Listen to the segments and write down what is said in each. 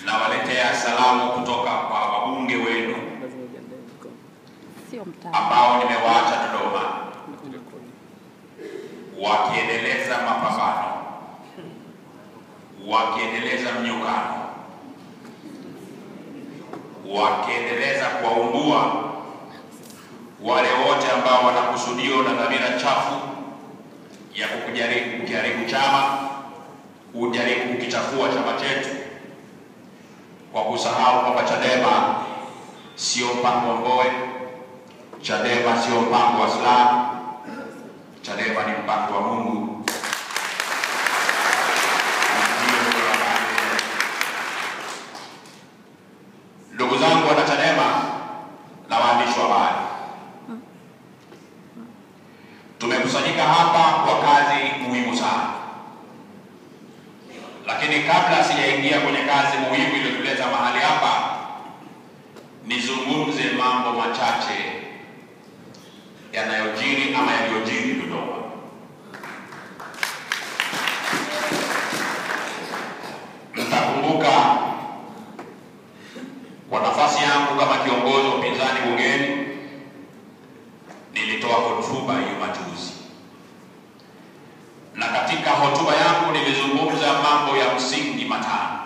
nawaletea salamu kutoka kwa wabunge wenu ambao nimewaacha Dodoma wakiendeleza mapambano, wakiendeleza mnyukano, wakiendeleza kuwaundua wale wote ambao wanakusudio na dhamira chafu ya kukiharibu chama, kujaribu kukichafua chama chetu, kwa kusahau kwamba Chadema sio mpango wa Mbowe, Chadema sio mpango wa Slaa, Chadema ni mpango wa Mungu. Ndugu zangu wana Chadema na waandishi wa habari, tumekusanyika hapa kwa kazi muhimu sana, lakini kabla sijaingia kwenye kazi muhimu iliyotuleta mahali hapa, nizungumze mambo machache yanayojiri ama yaliyojiri Dodoma. Mtakumbuka kwa nafasi yangu kama kiongozi wa upinzani bungeni, nilitoa hotuba hiyo majuzi, na katika hotuba yangu nilizungumza mambo ya msingi matano.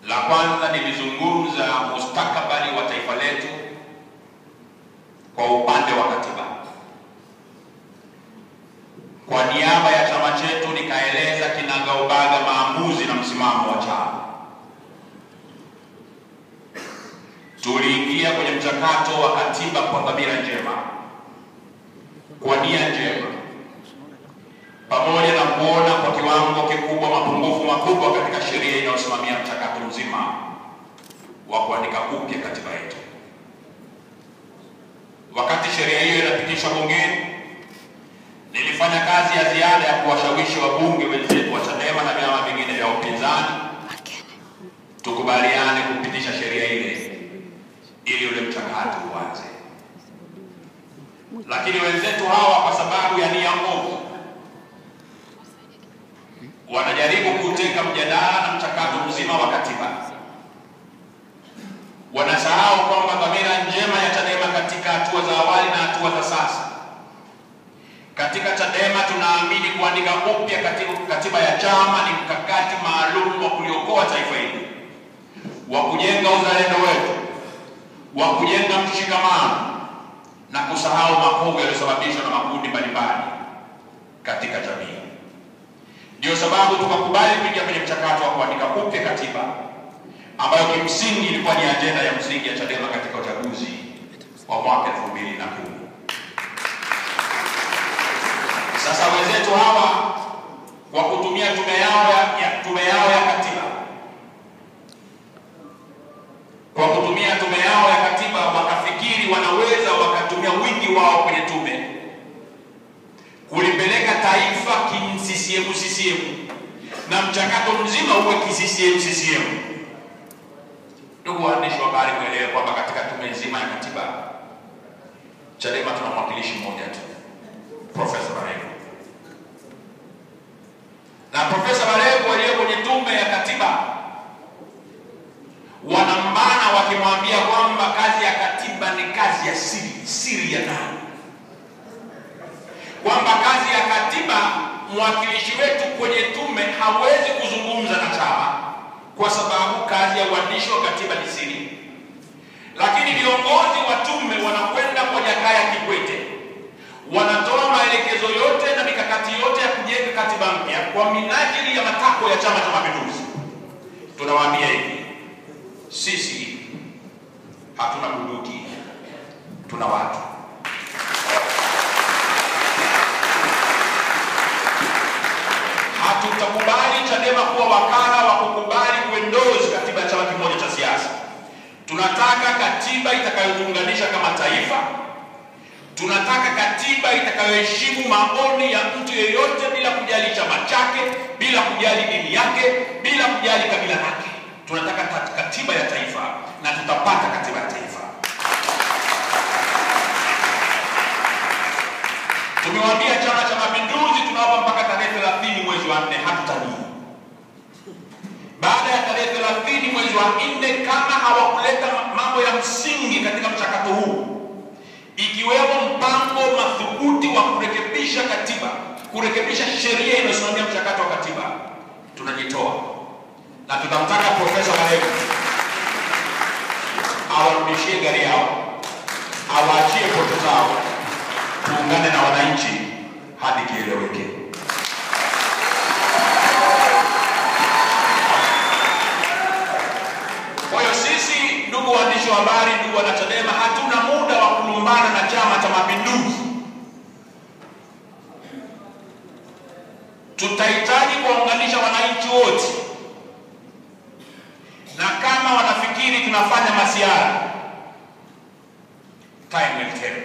La kwanza, nilizungumza mustakabali wa taifa letu kwa upande wa katiba. Kwa niaba ya chama chetu nikaeleza kinagaubaga maamuzi na msimamo wa chama. Tuliingia kwenye mchakato wa katiba kwa dhamira njema, kwa nia njema, pamoja na kuona kwa kiwango kikubwa mapungufu makubwa katika sheria inayosimamia mchakato mzima wa kuandika upya katiba yetu. Wakati sheria hiyo inapitishwa bungeni, nilifanya kazi ya ziada ya kuwashawishi wabunge wenzetu wa Chadema na vyama vingine vya upinzani tukubaliane kupitisha sheria ile ili ule mchakato uanze. Lakini wenzetu hawa kwa sababu ya nia mbovu wanajaribu kuteka mjadala na mchakato mzima wa katiba. Wanasahau kwamba dhamira njema ya Chadema katika hatua za awali na hatua za sasa. Katika Chadema tunaamini kuandika upya katiba ya chama ni mkakati maalum wa kuliokoa taifa hili, wa kujenga uzalendo wetu, wa kujenga mshikamano na kusahau makovu yaliyosababishwa na makundi mbalimbali katika jamii. Ndio sababu tukakubali kuingia kwenye mchakato wa kuandika upya katiba ambayo kimsingi ilikuwa ni ajenda ya msingi ya Chadema katika uchaguzi wa mwaka 2010. Sasa wenzetu hawa kwa kutumia tume yao ya katiba, kwa kutumia tume yao ya katiba wakafikiri wanaweza wakatumia wingi wao kwenye tume kulipeleka taifa CCM na mchakato mzima uwe CCM. Ndugu waandishi wa habari, kuelewa kwamba katika tume nzima ya katiba Chadema tuna mwakilishi mmoja tu, Profesa Baregu. Na Profesa Baregu aliye kwenye tume ya katiba wanambana wakimwambia kwamba kazi ya katiba ni kazi ya siri ya ndani, kwamba kazi ya katiba mwakilishi wetu kwenye tume hawezi kuzungumza na chama kwa sababu kazi ya uandishi wa katiba ni siri. Lakini viongozi wa tume wanakwenda kwa Jakaya Kikwete, wanatoa maelekezo yote na mikakati yote ya kujenga katiba mpya kwa minajili ya matakwa ya Chama cha Mapinduzi. Tunawaambia hivi, sisi hatuna bunduki, tuna watu. Hatutakubali Chadema kuwa wakala wa kukubali kuendozi katiba ya chama kimoja cha siasa. Tunataka katiba itakayotuunganisha kama taifa. Tunataka katiba itakayoheshimu maoni ya mtu yeyote bila kujali chama chake, bila kujali dini yake, bila kujali kabila lake. Tunataka katiba ya taifa na tutapata katiba ya taifa. Tumewaambia Chama cha Mapinduzi tunawapa mpaka tarehe 30 mwezi wa 4, hatutanii. wanne kama hawakuleta mambo ya msingi katika mchakato huu, ikiwemo mpango madhubuti wa kurekebisha katiba, kurekebisha sheria inayosimamia mchakato wa katiba, tunajitoa na tutamtaka Profesa Maregu awarudishie gari yao, awaachie poto zao, tuungane na wananchi hadi kieleweke. Kwa hiyo sisi, ndugu waandishi wa habari, ndugu wana Chadema, hatuna muda wa kulumbana na Chama cha Mapinduzi. Tutahitaji kuwaunganisha wananchi wote, na kama wanafikiri tunafanya masiara, time will tell.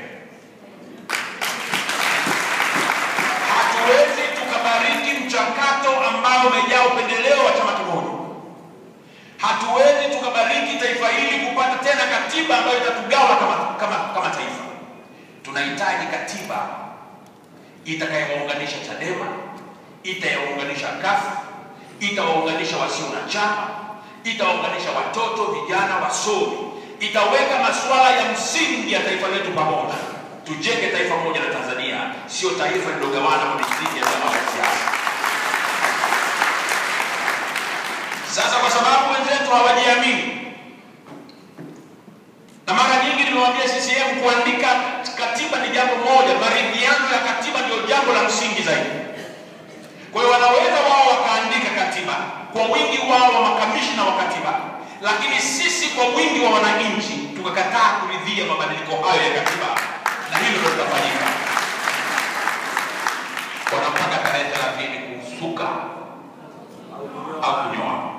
Hatuwezi tukabariki mchakato ambao umejaa upendeleo wa chama kimoja. Hatuwezi tukabariki taifa hili kupata tena katiba ambayo itatugawa kama taifa. Tunahitaji katiba itakayowaunganisha Chadema, itawaunganisha CUF, itawaunganisha wasio na chama, itawaunganisha watoto, vijana, wasomi, itaweka masuala ya msingi ya taifa letu pamoja. Tujenge taifa moja la Tanzania, sio taifa lilogawana kwa misingi ya vyama vya siasa. Sasa kwa sababu wenzetu hawajiamini, na mara nyingi nimewaambia CCM kuandika katiba ni jambo moja, maridhiano ya katiba ndio jambo la msingi zaidi. Kwa hiyo wanaweza wao wakaandika katiba kwa wingi wao wa makamishna wa katiba, lakini sisi kwa wingi wa wananchi tukakataa kuridhia mabadiliko hayo ya katiba, na hilo ndio litafanyika. Wanapanga tarehe 30 kusuka au kunyoa,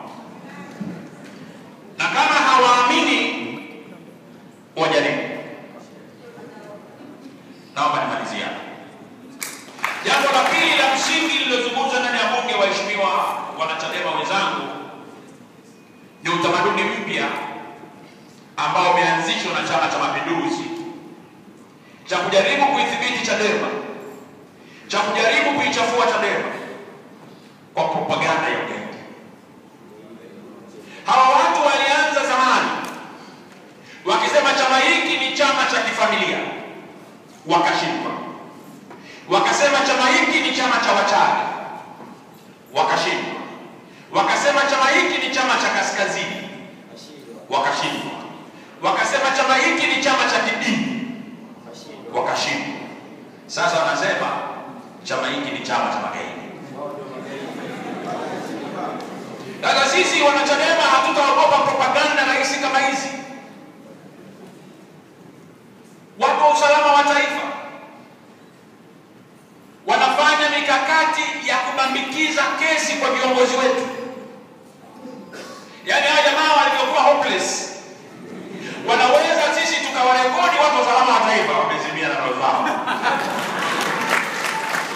na kama hawaamini wajaribu. Naomba nimalizia. Jambo la pili la msingi lililozungumzwa ndani ya bunge, waheshimiwa wanachadema wenzangu, ni utamaduni mpya ambao umeanzishwa na Chama cha Mapinduzi cha kujaribu kuidhibiti Chadema, cha kujaribu kuichafua Chadema kwa propaganda ya ugaidi. Hawa watu walianza zamani wakisema chama hiki ni chama cha kifamilia, wakashindwa. Wakasema chama hiki ni chama cha wachawi, wakashindwa. Wakasema chama hiki ni chama cha kaskazini, wakashindwa. Wakasema chama hiki ni chama cha kidini, wakashindwa. Sasa wanasema chama hiki ni chama cha magaidi. Sasa sisi wanachadema hatutaogopa propaganda rahisi kama hizi. Watu wa usalama wa taifa wanafanya mikakati ya kubambikiza kesi kwa viongozi wetu. Yaani hawa jamaa walivyokuwa hopeless, wanaweza sisi tukawarekodi watu wa usalama wa taifa wamezimia na roho zao.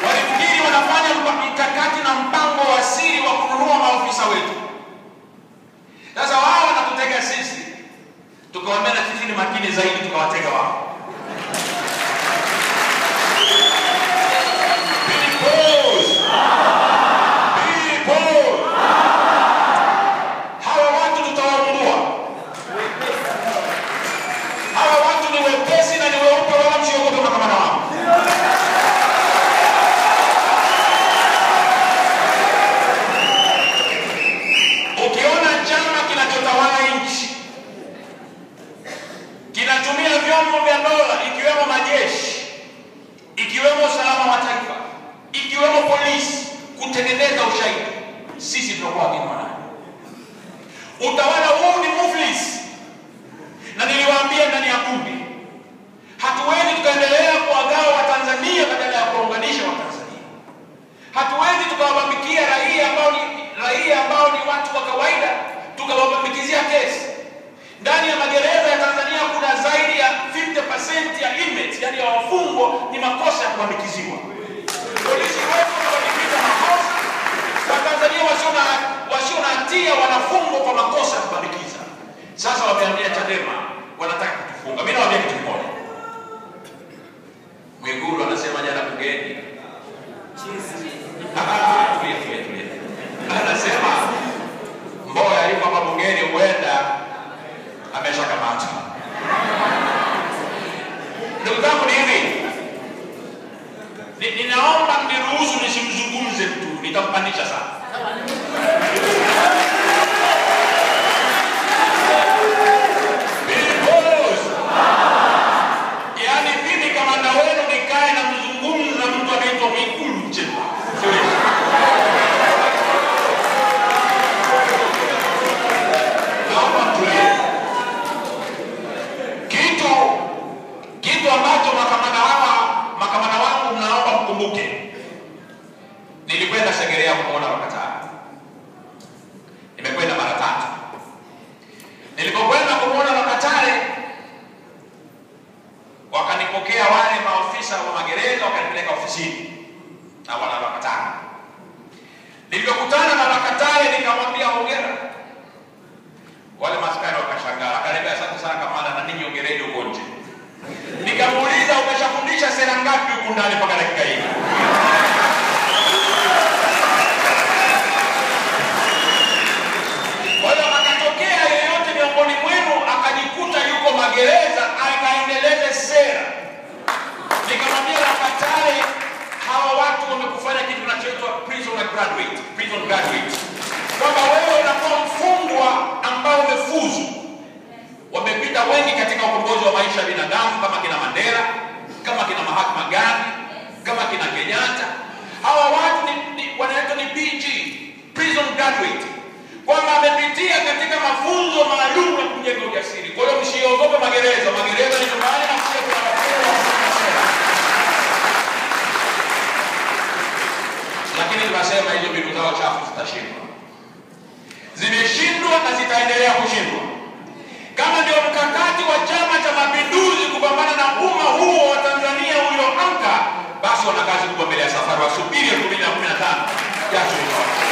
Walifikiri wanafanya mikakati na mpango wa siri wa kununua maofisa wetu. Sasa wao wanatutega sisi, tukawaambia na sisi ni makini zaidi, tukawatega wao. Hawa watu tutawaundua. Hawa watu ni wepesi na ni weupe, wala msiogope makamana wao. Ukiona chama kinachotawala nchi kinatumia vyombo vya dola, ikiwemo majeshi, ikiwemo usalama wa taifa, ikiwemo polisi, kutengeneza ushahidi, sisi tunakuwa kinywa nayo. Utawala huu ni muflis, na niliwaambia ndani ya bunge, hatuwezi tukaendelea kuwagawa Watanzania badala ya kuunganisha Watanzania. Hatuwezi tukawabambikia raia ambao ni watu wa kawaida, tukawabambikizia kesi. Ndani ya magereza ya Tanzania kuna zaidi ya 50% ya inmates, yani ya wafungwa, ni makosa ya kubambikiziwa. Polisi wetu wanabambikiza makosa, Watanzania wasio na hatia wanafungwa kwa makosa ya kubambikiza. Sasa wameambia Chadema wanataka kutufunga. Mimi nawaambia kitu kimoja. Mwigulu anasema jana bungeni, tulia. Anasema Mboya yuko hapa bungeni, huenda tutampandisha sana. Yaani mimi kamanda wenu nikae na mzungumza mtu anaitwa Mwigulu Nchemba. Naomba mtulie. Kitu ambacho makamanda wangu mnaomba mkumbuke. Nilikwenda Segerea kumuona Rwakatare. Nimekwenda mara 3. Nilipokwenda kumuona Rwakatare, wakanipokea wale maofisa wa magereza, wakanipeleka ofisini na wana Rwakatare. Nilipokutana na Rwakatare nikamwambia hongera. Wale maskari wakashangaa, akaniambia asante sana kamanda, na ninyi hongereni huko nje. Nikamuuliza umeshafundisha sera ngapi huko ndani mpaka dakika hii? Kwa hiyo akatokea yeyote miongoni mwenu akajikuta yuko magereza akaendeleze sera. Nikamwambia Rwakatare, hawa watu wamekufanya kitu kinachoitwa prison graduate. Kwamba wewe unakuwa mfungwa ambao umefuzu. Wamepita wengi katika ukombozi wa maisha ya binadamu kama kina Mandela, kama kina Mahatma Gandhi, kama kina Kenyatta. Hawa watu wanaitwa ni PG, prison graduate. Kwamba amepitia katika mafunzo maalum ya kujenga ujasiri. Kwa hiyo msiogope magereza. Magereza ni nyumbani na pia kuna wafungwa. Lakini tunasema hizo mbinu zao chafu zitashindwa. Zimeshindwa na zitaendelea kushindwa. Kama ndio mkakati wa Chama cha Mapinduzi kupambana na umma huo wa Tanzania ulioamka, basi wana kazi kubwa mbele ya safari. Wasubiri 2015 jasho litoke.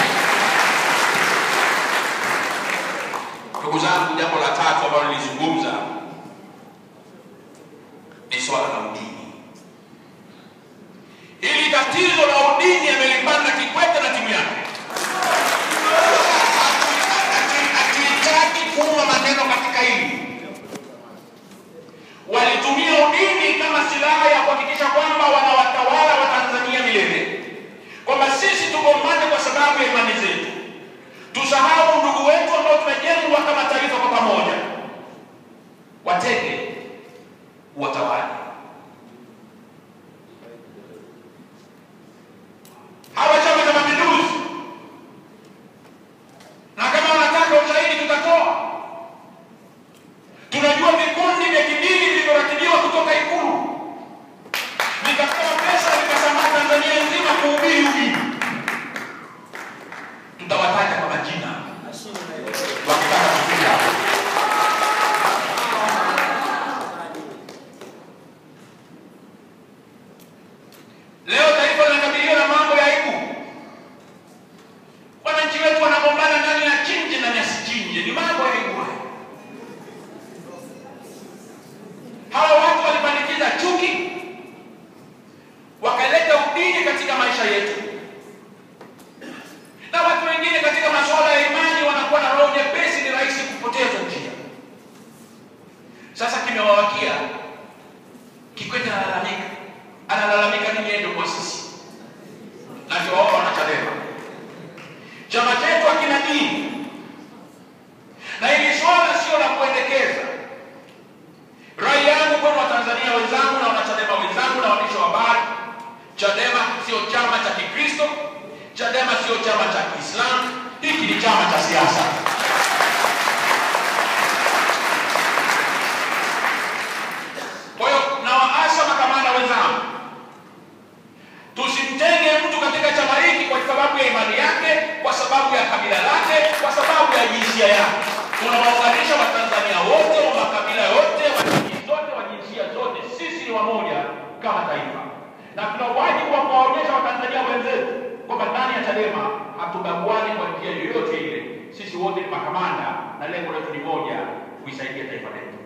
Ndugu zangu, jambo la 3 ambalo nilizungumza ni swala la udini. Hili tatizo la udini amelipanda Kikwete na timu yake. Akitaki kuuma maneno katika hili. Walitumia udini kama silaha ya kuhakikisha kwamba wanawatawala wa Tanzania milele. Kwamba sisi tugombane kwa sababu ya imani zetu. Tusahau ndugu wetu ambao tumejengwa kama taifa kwa pamoja. Watenge watawala. Hawa Chama cha Mapinduzi, na kama wanataka ushahidi tutatoa. Tunajua vikundi vya kidini vilivyoratibiwa kutoka Ikulu vikapewa pesa vikasambaa Tanzania nzima kuhubiri udini. Tutawataja kwa majina wakitaka kufikia hapo. Leo taifa linakabiliwa na mambo ya aibu. Wananchi wetu wanagombana ndani ya chinje na nyasi chinje. Ni mambo ya aibu. Hawa watu walipandikiza chuki, wakaleta udini katika maisha yetu. Na watu wengine katika masuala ya imani wanakuwa na roho nyepesi, ni rahisi kupoteza njia. Sasa kimewawakia. Kikwete analalamika nini yeye kwa sisi? Na tuwaomba na Chadema. Chama chetu hakina dini. Na hili swala sio la kuendekeza. Rai yangu kwa Watanzania wenzangu na Wanachadema wenzangu na waandishi wa habari, Chadema sio chama cha Kikristo, Chadema sio chama cha Kiislamu, hiki ni chama cha siasa. Kwa hiyo na waasa makamanda wenzangu, tusimtenge mtu katika chama hiki kwa sababu ya imani yake, kwa sababu ya kabila lake, kwa sababu ya jinsia yake. Tunawaunganisha Watanzania wote wa makabila yote, wa dini zote, wa jinsia zote. Sisi ni wamoja kama taifa. Na tuna wajibu wa kuwaonyesha Watanzania wenzetu kwamba ndani ya Chadema hatubaguani kwa njia yoyote ile. Sisi wote ni makamanda na lengo letu ni moja, kuisaidia taifa letu.